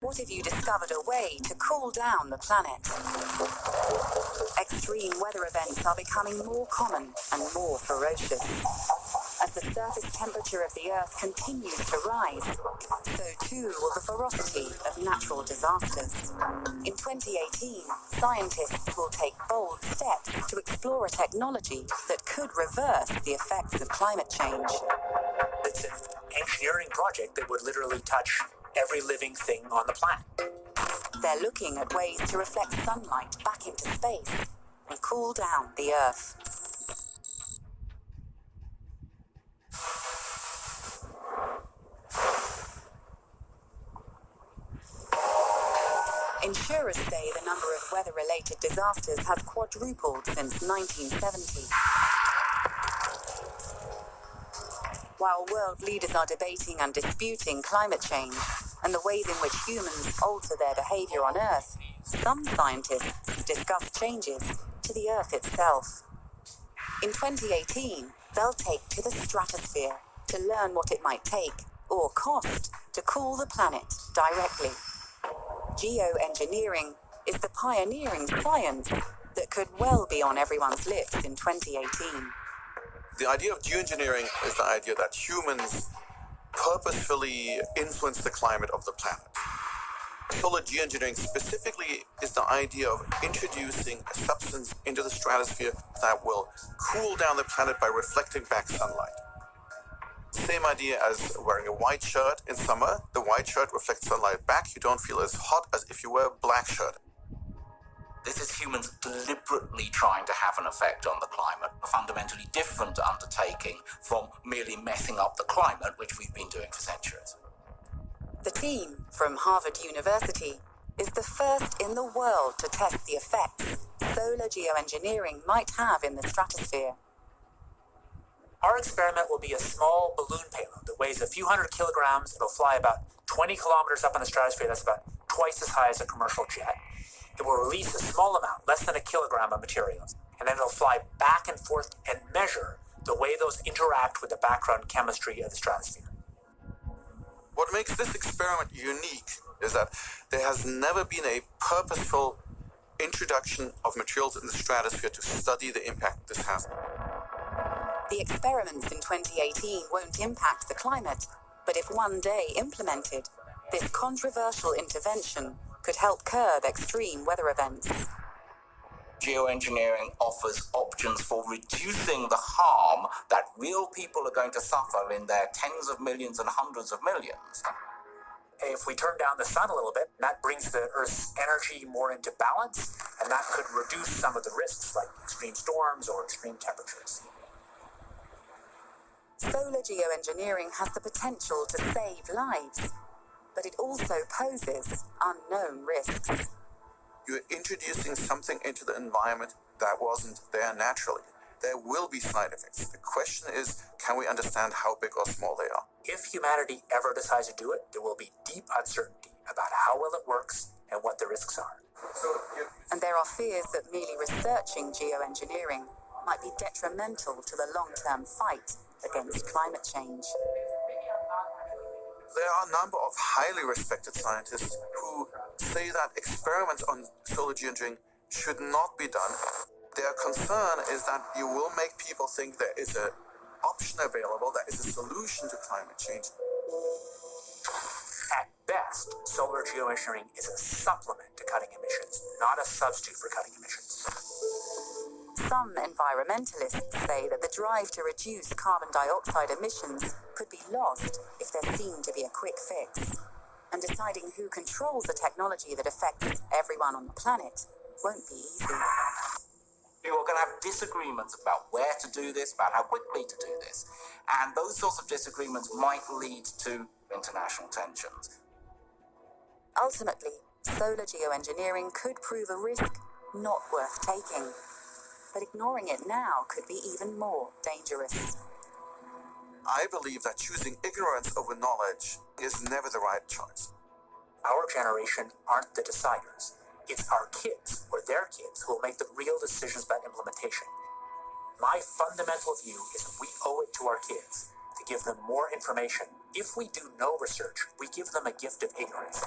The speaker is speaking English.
What if you discovered a way to cool down the planet? Extreme weather events are becoming more common and more ferocious. As the surface temperature of the Earth continues to rise, so too will the ferocity of natural disasters. In 2018, scientists will take bold steps to explore a technology that could reverse the effects of climate change. It's an engineering project that would literally touch every living thing on the planet. They're looking at ways to reflect sunlight back into space and cool down the Earth. Insurers say the number of weather-related disasters has quadrupled since 1970. While world leaders are debating and disputing climate change and the ways in which humans alter their behavior on Earth, some scientists discuss changes to the Earth itself. In 2018, they'll take to the stratosphere to learn what it might take, or cost, to cool the planet directly. Geoengineering is the pioneering science that could well be on everyone's lips in 2018. The idea of geoengineering is the idea that humans purposefully influence the climate of the planet. Solar geoengineering specifically is the idea of introducing a substance into the stratosphere that will cool down the planet by reflecting back sunlight. Same idea as wearing a white shirt in summer. The white shirt reflects sunlight back. You don't feel as hot as if you wear a black shirt. This is humans deliberately trying to have an effect on the climate, a fundamentally different undertaking from merely messing up the climate, which we've been doing for centuries. The team from Harvard University is the first in the world to test the effects solar geoengineering might have in the stratosphere. Our experiment will be a small balloon payload that weighs a few hundred kilograms. It'll fly about 20 kilometers up in the stratosphere. That's about twice as high as a commercial jet. It will release a small amount, less than a kilogram of materials, and then it'll fly back and forth and measure the way those interact with the background chemistry of the stratosphere. What makes this experiment unique is that there has never been a purposeful introduction of materials in the stratosphere to study the impact this has. The experiments in 2018 won't impact the climate, but if one day implemented, this controversial intervention could help curb extreme weather events. Geoengineering offers options for reducing the harm that real people are going to suffer in their tens of millions and hundreds of millions. If we turn down the sun a little bit, that brings the Earth's energy more into balance, and that could reduce some of the risks like extreme storms or extreme temperatures. Solar geoengineering has the potential to save lives, but it also poses unknown risks. You're introducing something into the environment that wasn't there naturally. There will be side effects. The question is, can we understand how big or small they are? If humanity ever decides to do it, there will be deep uncertainty about how well it works and what the risks are. And there are fears that merely researching geoengineering might be detrimental to the long-term fight against climate change. There are a number of highly respected scientists who say that experiments on solar geoengineering should not be done. Their concern is that you will make people think there is an option available, that is a solution to climate change. At best, solar geoengineering is a supplement to cutting emissions, not a substitute for cutting emissions. Some environmentalists say that the drive to reduce carbon dioxide emissions could be lost if there seemed to be a quick fix. And deciding who controls a technology that affects everyone on the planet won't be easy. People are going to have disagreements about where to do this, about how quickly to do this. And those sorts of disagreements might lead to international tensions. Ultimately, solar geoengineering could prove a risk not worth taking. But ignoring it now could be even more dangerous. I believe that choosing ignorance over knowledge is never the right choice. Our generation aren't the deciders. It's our kids or their kids who will make the real decisions about implementation. My fundamental view is we owe it to our kids to give them more information. If we do no research, we give them a gift of ignorance.